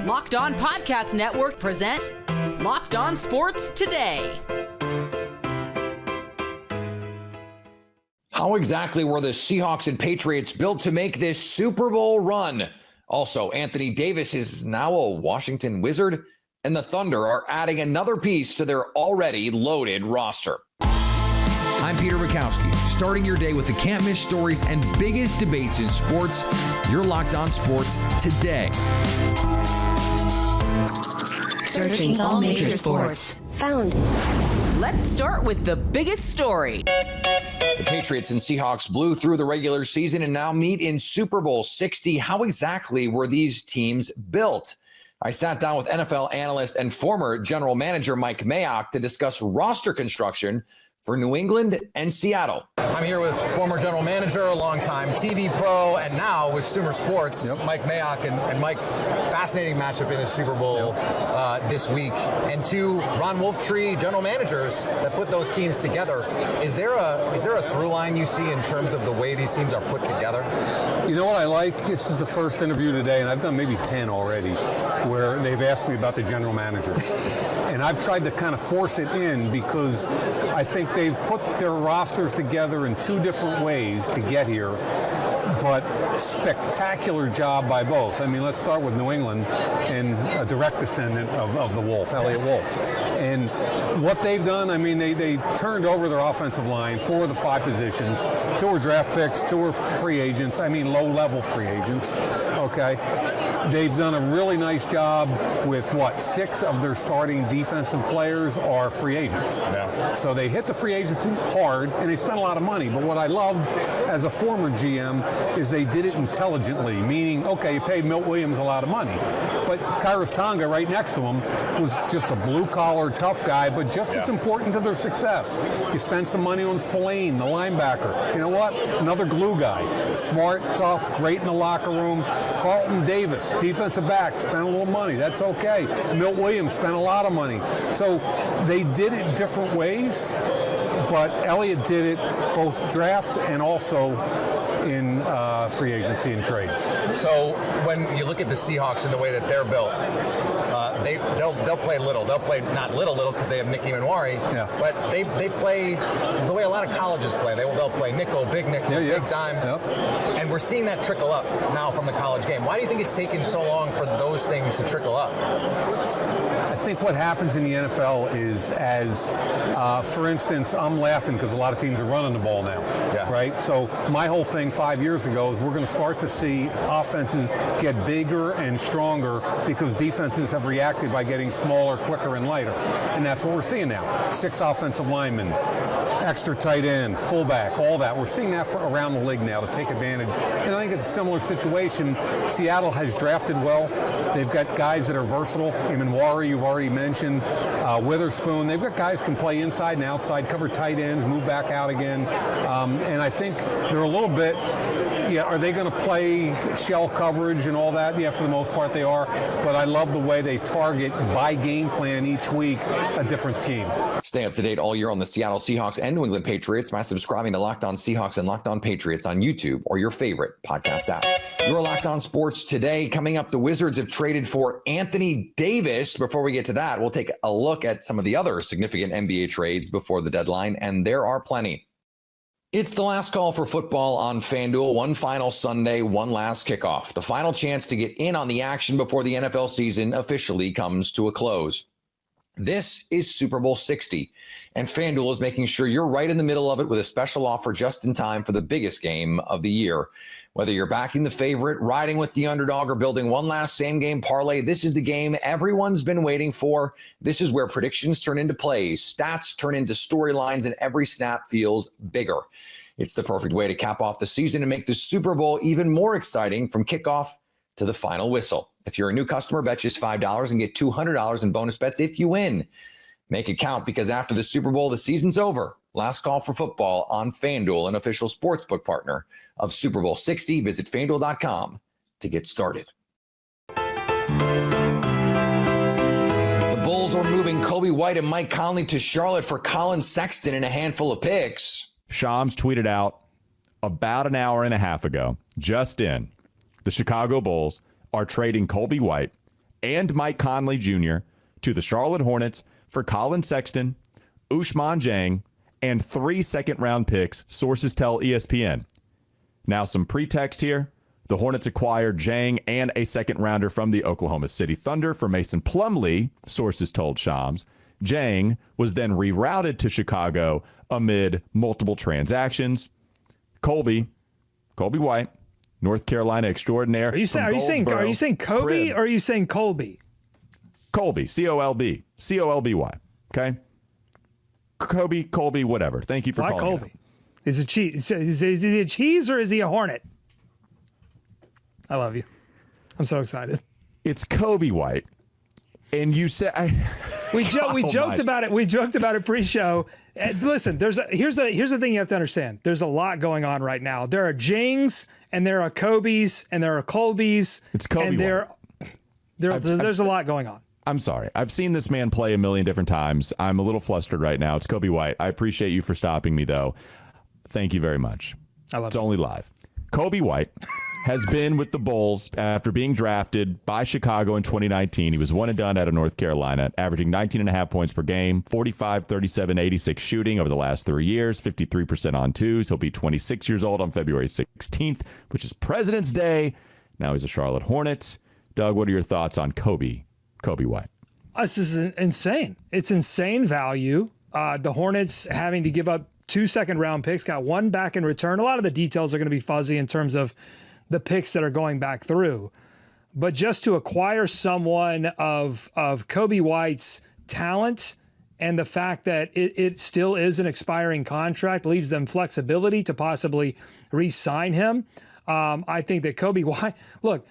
Locked On Podcast Network presents Locked On Sports Today. How exactly were the Seahawks and Patriots built to make this Super Bowl run? Also, Anthony Davis is now a Washington Wizard, and the Thunder are adding another piece to their already loaded roster. I'm Peter Bukowski, starting your day with the can't-miss stories and biggest debates in sports. You're Locked On Sports Today. Searching all major sports. Found. Let's start with the biggest story. The Patriots and Seahawks blew through the regular season and now meet in Super Bowl 60. How exactly were these teams built? I sat down with NFL analyst and former general manager Mike Mayock to discuss roster construction for New England and Seattle. I'm here with former general manager, a longtime TV pro, and now with Sumer Sports, Mike Mayock. And Mike, fascinating matchup in the Super Bowl this week. And two Ron Wolftree general managers that put those teams together. Is there a through line you see in terms of the way these teams are put together? You know what I like? This is the first interview today, and I've done maybe 10 already, where they've asked me about the general managers. And I've tried to kind of force it in because I think they've put their rosters together in two different ways to get here, but spectacular job by both. I mean, let's start with New England and a direct descendant of the Wolf, Elliott Wolf. And what they've done, I mean, they turned over their offensive line, 4 of the 5 positions. 2 are draft picks, 2 are free agents. I mean, low-level free agents, okay? They've done a really nice job with, 6 of their starting defensive players are free agents. Yeah. So they hit the free agents hard, and they spent a lot of money. But what I loved as a former GM is they did it intelligently, meaning, okay, you paid Milt Williams a lot of money. But Kairos Tonga right next to him was just a blue-collar, tough guy, but just as important to their success. You spend some money on Spillane, the linebacker. You know what? Another glue guy. Smart, tough, great in the locker room. Carlton Davis, defensive back, spent a little money. That's okay. Milt Williams spent a lot of money. So they did it different ways, but Elliott did it both draft and also in free agency and trades. So when you look at the Seahawks and the way that they're built, they'll play little. They'll play not little because they have Nicky Manwari, but they play the way a lot of colleges play. They'll play nickel, big dime, and we're seeing that trickle up now from the college game. Why do you think it's taken so long for those things to trickle up? I think what happens in the NFL is for instance, I'm laughing because a lot of teams are running the ball now, right? So my whole thing 5 years ago is we're going to start to see offenses get bigger and stronger because defenses have reacted by getting smaller, quicker, and lighter. And that's what we're seeing now. 6 offensive linemen, extra tight end, fullback, all that. We're seeing that around the league now to take advantage. And I think it's a similar situation. Seattle has drafted well. They've got guys that are versatile. Manwari, you've already mentioned. Witherspoon. They've got guys who can play inside and outside, cover tight ends, move back out again. And I think they're a little bit, are they going to play shell coverage and all that? Yeah, for the most part they are. But I love the way they target by game plan each week a different scheme. Stay up to date all year on the Seattle Seahawks and New England Patriots by subscribing to Locked On Seahawks and Locked On Patriots on YouTube or your favorite podcast app. You're Locked On Sports Today. Coming up, the Wizards have traded for Anthony Davis. Before we get to that, we'll take a look at some of the other significant NBA trades before the deadline, and there are plenty. It's the last call for football on FanDuel. One final Sunday, one last kickoff. The final chance to get in on the action before the NFL season officially comes to a close. This is Super Bowl 60, and FanDuel is making sure you're right in the middle of it with a special offer just in time for the biggest game of the year. Whether you're backing the favorite, riding with the underdog, or building one last same-game parlay, this is the game everyone's been waiting for. This is where predictions turn into plays, stats turn into storylines, and every snap feels bigger. It's the perfect way to cap off the season and make the Super Bowl even more exciting from kickoff to the final whistle. If you're a new customer, bet just $5 and get $200 in bonus bets if you win. Make it count because after the Super Bowl, the season's over. Last call for football on FanDuel, an official sportsbook partner of Super Bowl 60. Visit FanDuel.com to get started. The Bulls are moving Kobe White and Mike Conley to Charlotte for Colin Sexton and a handful of picks. Shams tweeted out about an hour and a half ago, just in, the Chicago Bulls are trading Kobe White and Mike Conley Jr. to the Charlotte Hornets for Colin Sexton, Ousmane Dieng, and 3 second-round picks, sources tell ESPN. Now, some pretext here. The Hornets acquired Dieng and a second-rounder from the Oklahoma City Thunder for Mason Plumlee, sources told Shams. Dieng was then rerouted to Chicago amid multiple transactions. Colby White, North Carolina extraordinaire. Are you saying Kobe or are you saying Colby? Colby, C-O-L-B. C-O-L-B-Y. Okay? Colby, whatever. Thank you for calling. Why Colby? Is it cheese? Is he a cheese or is he a hornet? I love you. I'm so excited. It's Kobe White. And you said we joked about it. We joked about it pre-show. Listen, here's the thing you have to understand. There's a lot going on right now. There are Jings and there are Kobe's and there are Colby's. It's Kobe and there's a lot going on. I'm sorry. I've seen this man play a million different times. I'm a little flustered right now. It's Kobe White. I appreciate you for stopping me, though. Thank you very much. It's only live. Kobe White has been with the Bulls after being drafted by Chicago in 2019. He was one and done out of North Carolina, averaging 19.5 points per game, 45, 37, 86 shooting over the last 3 years, 53% on twos. He'll be 26 years old on February 16th, which is President's Day. Now he's a Charlotte Hornet. Doug, what are your thoughts on Kobe White? This is insane. It's insane value. The Hornets having to give up 2 second-round picks, got one back in return. A lot of the details are going to be fuzzy in terms of the picks that are going back through. But just to acquire someone of Kobe White's talent and the fact that it still is an expiring contract leaves them flexibility to possibly re-sign him. I think that Kobe White, look,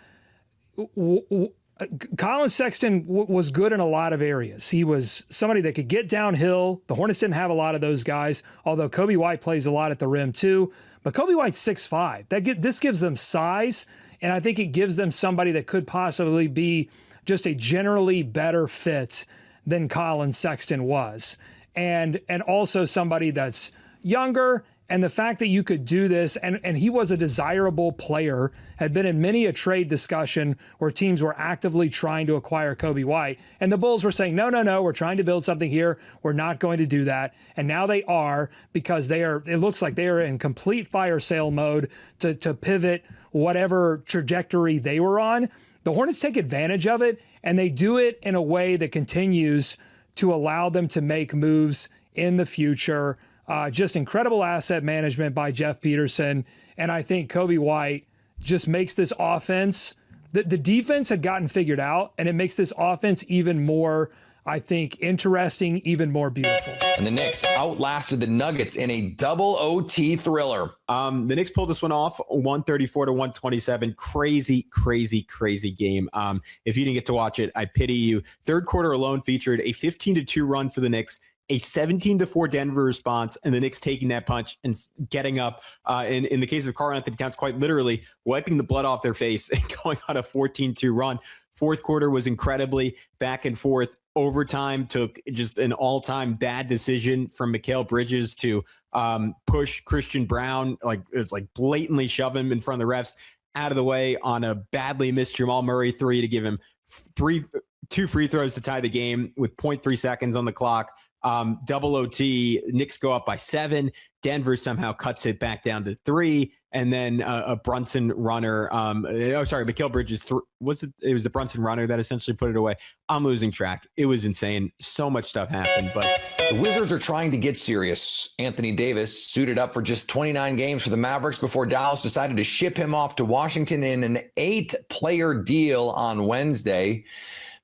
Colin Sexton was good in a lot of areas. He was somebody that could get downhill. The Hornets didn't have a lot of those guys, although Kobe White plays a lot at the rim too. But Kobe White's 6'5". This gives them size, and I think it gives them somebody that could possibly be just a generally better fit than Colin Sexton was. And also somebody that's younger. And the fact that you could do this, and he was a desirable player, had been in many a trade discussion where teams were actively trying to acquire Kobe White. And the Bulls were saying, no, we're trying to build something here. We're not going to do that. And now they are, because it looks like they are in complete fire sale mode to pivot whatever trajectory they were on. The Hornets take advantage of it, and they do it in a way that continues to allow them to make moves in the future. Just incredible asset management by Jeff Peterson. And I think Kobe White just makes this offense, the defense had gotten figured out, and it makes this offense even more, I think, interesting, even more beautiful. And the Knicks outlasted the Nuggets in a double OT thriller. The Knicks pulled this one off, 134-127. Crazy game. If you didn't get to watch it, I pity you. Third quarter alone featured a 15-2 run for the Knicks, a 17-4 Denver response, and the Knicks taking that punch and getting up. In the case of Karl-Anthony Towns, quite literally wiping the blood off their face and going on a 14-2 run. Fourth quarter was incredibly back and forth. Overtime took just an all-time bad decision from Mikal Bridges to push Christian Brown, blatantly shove him in front of the refs out of the way on a badly missed Jamal Murray three to give him two free throws to tie the game with 0.3 seconds on the clock. Double OT, Knicks go up by 7. Denver somehow cuts it back down to 3. And then a Brunson runner. Mikal Bridges. It was the Brunson runner that essentially put it away. I'm losing track. It was insane. So much stuff happened. But the Wizards are trying to get serious. Anthony Davis suited up for just 29 games for the Mavericks before Dallas decided to ship him off to Washington in an 8-player deal on Wednesday.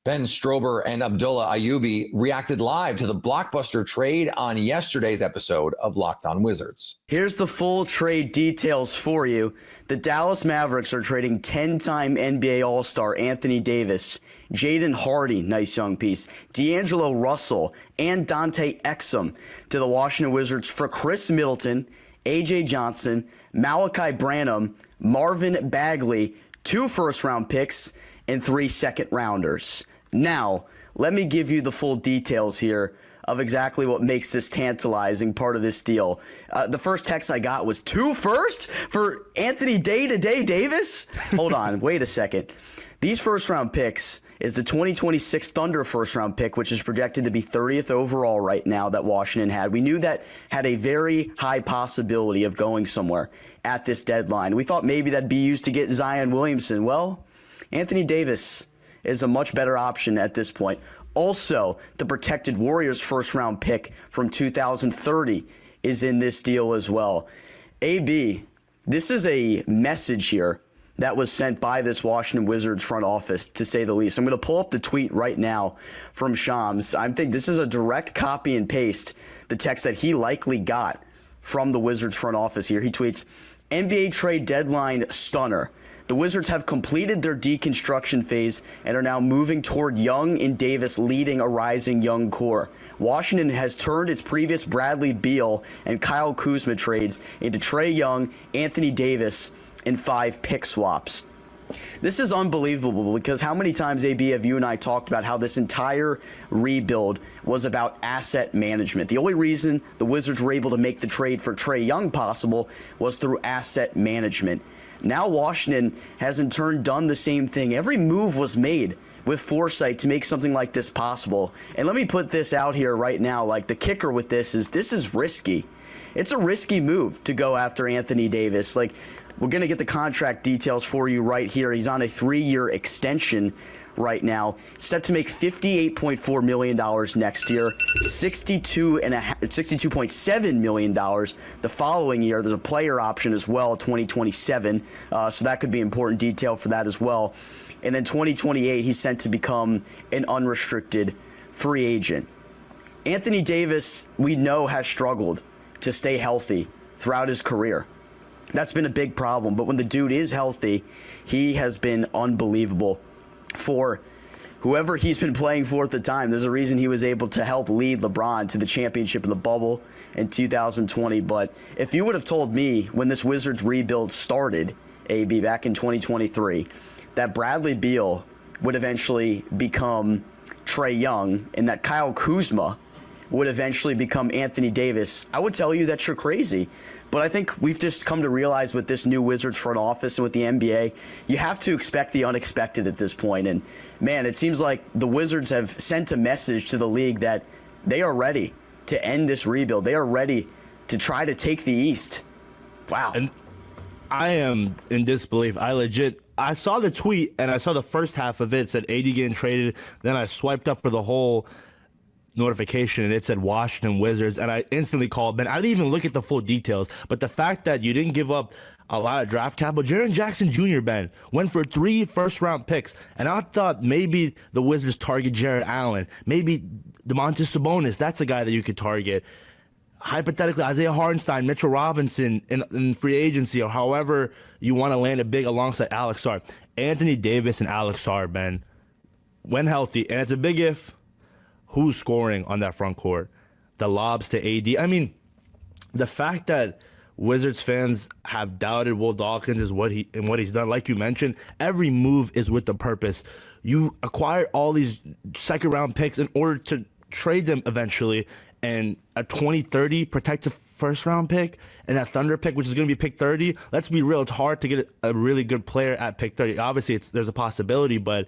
Ben Strober and Abdullah Ayyubi reacted live to the blockbuster trade on yesterday's episode of Locked On Wizards. Here's the full trade details for you. The Dallas Mavericks are trading 10-time NBA All-Star Anthony Davis, Jaden Hardy, nice young piece, D'Angelo Russell, and Dante Exum to the Washington Wizards for Chris Middleton, A.J. Johnson, Malachi Branham, Marvin Bagley, 2 first-round picks, and 3 second-rounders. Now, let me give you the full details here of exactly what makes this tantalizing part of this deal. The first text I got was 2 first for Anthony Davis? Hold on, wait a second. These first-round picks is the 2026 Thunder first-round pick, which is projected to be 30th overall right now that Washington had. We knew that had a very high possibility of going somewhere at this deadline. We thought maybe that'd be used to get Zion Williamson. Well, Anthony Davis is a much better option at this point. Also, the protected Warriors first-round pick from 2030 is in this deal as well. AB, this is a message here that was sent by this Washington Wizards front office, to say the least. I'm going to pull up the tweet right now from Shams. I think this is a direct copy and paste, the text that he likely got from the Wizards front office here. He tweets, NBA trade deadline stunner. The Wizards have completed their deconstruction phase and are now moving toward Young and Davis leading a rising young core. Washington has turned its previous Bradley Beal and Kyle Kuzma trades into Trae Young, Anthony Davis, and 5 pick swaps. This is unbelievable because how many times, AB, have you and I talked about how this entire rebuild was about asset management? The only reason the Wizards were able to make the trade for Trae Young possible was through asset management. Now Washington has in turn done the same thing. Every move was made with foresight to make something like this possible. And let me put this out here right now. Like, the kicker with this is risky. It's a risky move to go after Anthony Davis. Like, we're going to get the contract details for you right here. He's on a 3-year extension right now, set to make $58.4 million next year, $62.7 million the following year. There's a player option as well, 2027, so that could be important detail for that as well. And then 2028, he's sent to become an unrestricted free agent. Anthony Davis, we know, has struggled to stay healthy throughout his career. That's been a big problem, but when the dude is healthy, he has been unbelievable. For whoever he's been playing for at the time, there's a reason he was able to help lead LeBron to the championship in the bubble in 2020. But if you would have told me when this Wizards rebuild started, AB, back in 2023, that Bradley Beal would eventually become Trae Young and that Kyle Kuzma would eventually become Anthony Davis, I would tell you that you're crazy. But I think we've just come to realize with this new Wizards front office and with the NBA, you have to expect the unexpected at this point. And, man, it seems like the Wizards have sent a message to the league that they are ready to end this rebuild. They are ready to try to take the East. Wow. And I am in disbelief. I saw the tweet, and I saw the first half of it. It said AD getting traded. Then I swiped up for the whole notification and it said Washington Wizards, and I instantly called Ben. I didn't even look at the full details, but the fact that you didn't give up a lot of draft capital. Jaren Jackson Jr., Ben, went for 3 first-round picks, and I thought maybe the Wizards target Jared Allen, maybe Domantas Sabonis. That's a guy that you could target. Hypothetically, Isaiah Hartenstein, Mitchell Robinson in free agency, or however you want to land it big alongside Alex Sarr. Anthony Davis and Alex Sarr, Ben, when healthy, and it's a big if. Who's scoring on that front court? The lobs to AD. I mean, the fact that Wizards fans have doubted Will Dawkins is what he's done. Like you mentioned, every move is with a purpose. You acquire all these second-round picks in order to trade them eventually, and a 2030 protected first-round pick and that Thunder pick, which is going to be pick 30. Let's be real. It's hard to get a really good player at pick 30. Obviously, there's a possibility, but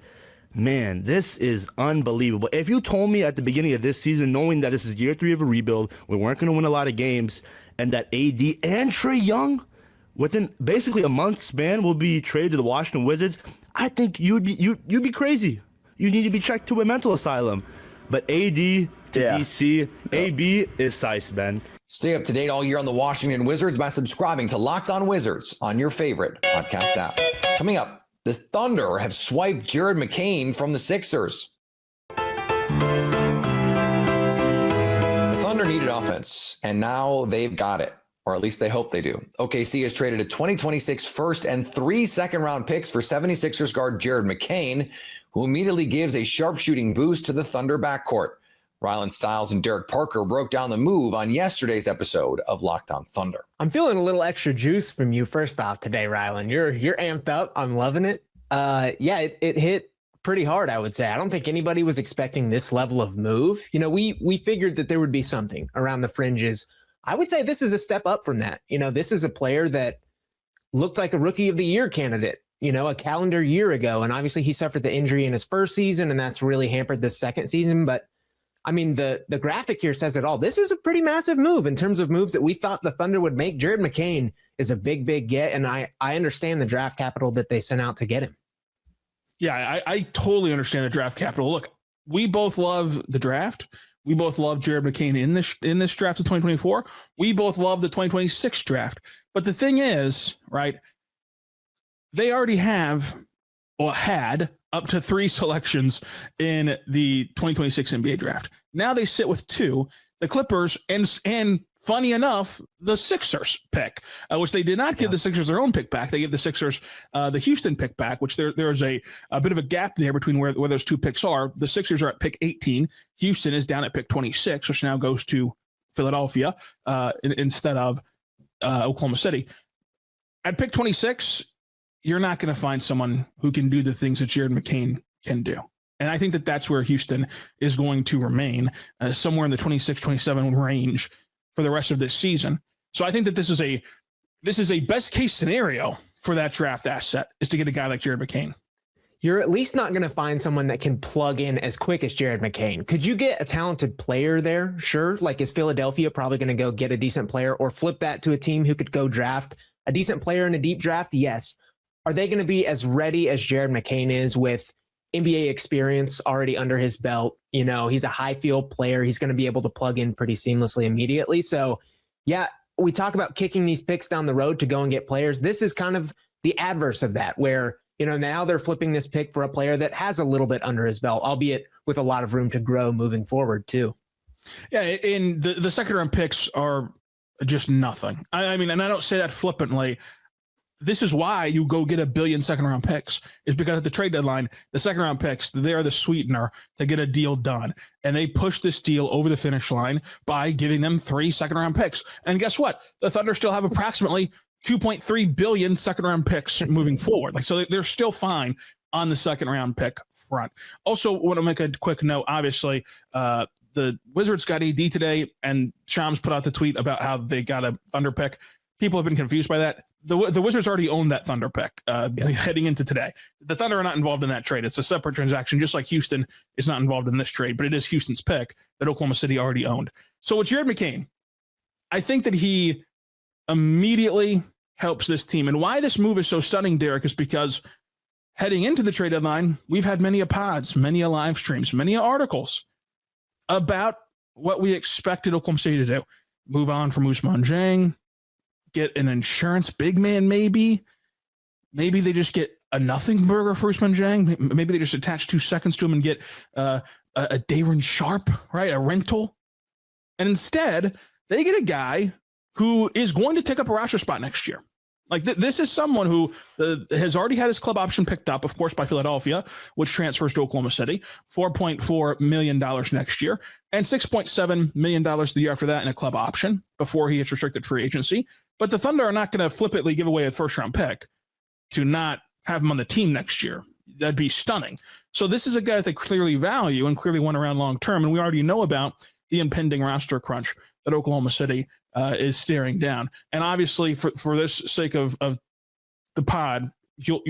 man, this is unbelievable. If you told me at the beginning of this season, knowing that this is year 3 of a rebuild, we weren't going to win a lot of games, and that AD and Trae Young, within basically a month's span, will be traded to the Washington Wizards, I think you'd be crazy. You need to be checked to a mental asylum. But AD to DC, AB is size, Ben. Stay up to date all year on the Washington Wizards by subscribing to Locked On Wizards on your favorite podcast app. Coming up, the Thunder have swiped Jared McCain from the Sixers. The Thunder needed offense, and now they've got it, or at least they hope they do. OKC has traded a 2026 first and 3 second-round picks for 76ers guard Jared McCain, who immediately gives a sharpshooting boost to the Thunder backcourt. Rylan Stiles and Derek Parker broke down the move on yesterday's episode of Locked On Thunder. I'm feeling a little extra juice from you first off today, Rylan. You're amped up. I'm loving it. It hit pretty hard, I would say. I don't think anybody was expecting this level of move. You know, we figured that there would be something around the fringes. I would say this is a step up from that. You know, this is a player that looked like a rookie of the year candidate, you know, a calendar year ago. And obviously he suffered the injury in his first season, and that's really hampered this second season. But I mean, the graphic here says it all. This is a pretty massive move in terms of moves that we thought the Thunder would make. Jared McCain is a big, big get. And I understand the draft capital that they sent out to get him. Yeah, I totally understand the draft capital. Look, we both love the draft. We both love Jared McCain in this draft of 2024. We both love the 2026 draft. But the thing is, right, they already have or had up to 3 selections in the 2026 NBA draft. Now they sit with 2, the Clippers and funny enough, the Sixers pick, which they did not give the Sixers their own pick back. They give the Sixers the Houston pick back, which there is a bit of a gap there between where those 2 picks are. The Sixers are at pick 18. Houston is down at pick 26, which now goes to Philadelphia instead of Oklahoma City. At pick 26, you're not going to find someone who can do the things that Jared McCain can do. And I think that that's where Houston is going to remain, somewhere in the 26-27 range for the rest of this season. So I think that this is a best case scenario for that draft asset, is to get a guy like Jared McCain. You're at least not going to find someone that can plug in as quick as Jared McCain. Could you get a talented player there? Sure. Like, is Philadelphia probably going to go get a decent player, or flip that to a team who could go draft a decent player in a deep draft? Yes. Are they going to be as ready as Jared McCain is, with NBA experience already under his belt? You know, he's a high field player. He's going to be able to plug in pretty seamlessly immediately. So yeah, we talk about kicking these picks down the road to go and get players. This is kind of the adverse of that, where, you know, now they're flipping this pick for a player that has a little bit under his belt, albeit with a lot of room to grow moving forward too. Yeah. And the second round picks are just nothing. I mean, and I don't say that flippantly. This is why you go get $1 billion second round picks, is because at the trade deadline, the second round picks, they are the sweetener to get a deal done. And they push this deal over the finish line by giving them 3 second round picks. And guess what? The Thunder still have approximately 2.3 billion second round picks moving forward. Like, so they're still fine on the second round pick front. Also, want to make a quick note. Obviously, the Wizards got AD today, and Shams put out the tweet about how they got a Thunder pick. People have been confused by that. The Wizards already own that Thunder pick heading into today. The Thunder are not involved in that trade. It's a separate transaction, just like Houston is not involved in this trade, but it is Houston's pick that Oklahoma City already owned. So with Jared McCain, I think that he immediately helps this team. And why this move is so stunning, Derek, is because heading into the trade deadline, we've had many a pods, many a live streams, many a articles about what we expected Oklahoma City to do. Move on from Ousmane Dieng, get an insurance big man, maybe they just get a nothing burger for Ousmane Dieng. Maybe they just attach 2 seconds to him and get a Dayron Sharp, right? A rental. And instead, they get a guy who is going to take up a roster spot next year. Like, this is someone who has already had his club option picked up, of course, by Philadelphia, which transfers to Oklahoma City, $4.4 million next year, and $6.7 million the year after that in a club option before he hits restricted free agency. But the Thunder are not going to flippantly give away a first-round pick to not have him on the team next year. That'd be stunning. So this is a guy that they clearly value and clearly want around long-term, and we already know about the impending roster crunch that Oklahoma City is staring down. And obviously, for this sake of the pod,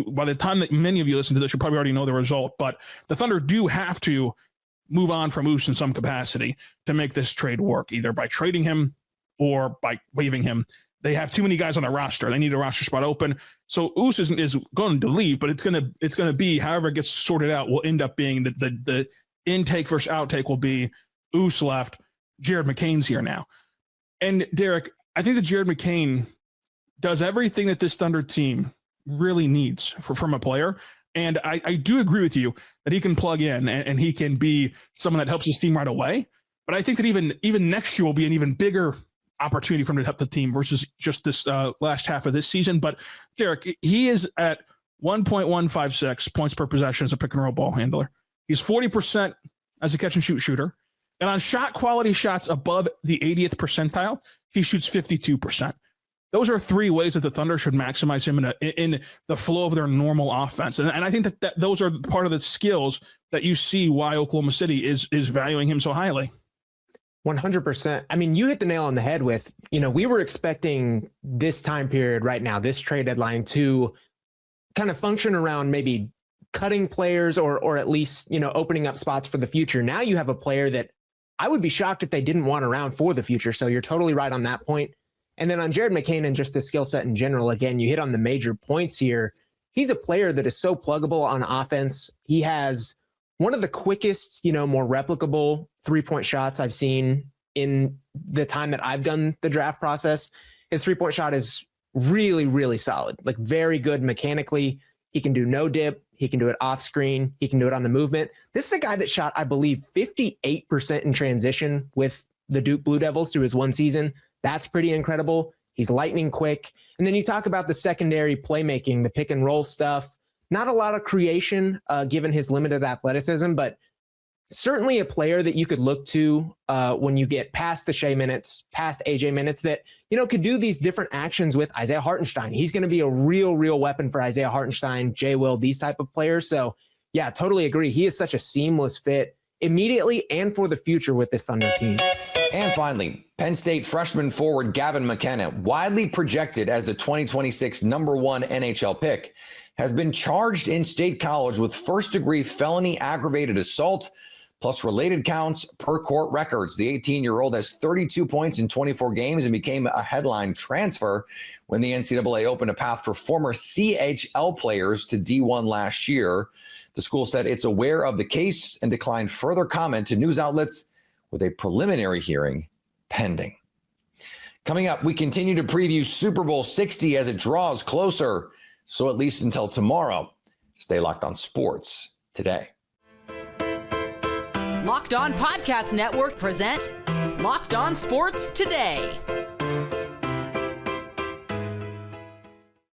by the time that many of you listen to this, you probably already know the result. But the Thunder do have to move on from Oos in some capacity to make this trade work, either by trading him or by waiving him. They have too many guys on their roster. They need a roster spot open. So Oos is going to leave, but it's gonna be, however it gets sorted out, will end up being the intake versus outtake will be Oos left, Jared McCain's here now. And Derek, I think that Jared McCain does everything that this Thunder team really needs from a player. And I do agree with you that he can plug in and he can be someone that helps his team right away. But I think that even next year will be an even bigger opportunity for him to help the team versus just this last half of this season. But Derek, he is at 1.156 points per possession as a pick and roll ball handler. He's 40% as a catch and shoot shooter. And on shot quality shots above the 80th percentile, he shoots 52%. those are three ways that the Thunder should maximize him in the flow of their normal offense. And I think that those are part of the skills that you see why Oklahoma City is valuing him so highly. 100%. I mean, you hit the nail on the head with, we were expecting this time period right now, this trade deadline, to kind of function around maybe cutting players or at least, opening up spots for the future. Now you have a player that I would be shocked if they didn't want around for the future. So you're totally right on that point. And then on Jared McCain and just his skill set in general, again, you hit on the major points here. He's a player that is so pluggable on offense. He has one of the quickest, more replicable three-point shots I've seen in the time that I've done the draft process. His three-point shot is really, really solid, like very good mechanically. He can do no dip. He can do it off screen. He can do it on the movement. This is a guy that shot, I believe, 58% in transition with the Duke Blue Devils through his one season. That's pretty incredible. He's lightning quick. And then you talk about the secondary playmaking, the pick and roll stuff. Not a lot of creation given his limited athleticism, but certainly a player that you could look to when you get past the Shea minutes, past AJ minutes that, could do these different actions with Isaiah Hartenstein. He's going to be a real weapon for Isaiah Hartenstein, Jay Will, these type of players. So yeah, totally agree. He is such a seamless fit immediately and for the future with this Thunder team. And finally, Penn State freshman forward Gavin McKenna, widely projected as the 2026 #1 NHL pick, has been charged in State College with first-degree felony aggravated assault, plus related counts per court records. The 18-year-old has 32 points in 24 games and became a headline transfer when the NCAA opened a path for former CHL players to D1 last year. The school said it's aware of the case and declined further comment to news outlets, with a preliminary hearing pending. Coming up, we continue to preview Super Bowl 60 as it draws closer. So at least until tomorrow, stay locked on sports today. Locked On Podcast Network presents Locked On Sports Today.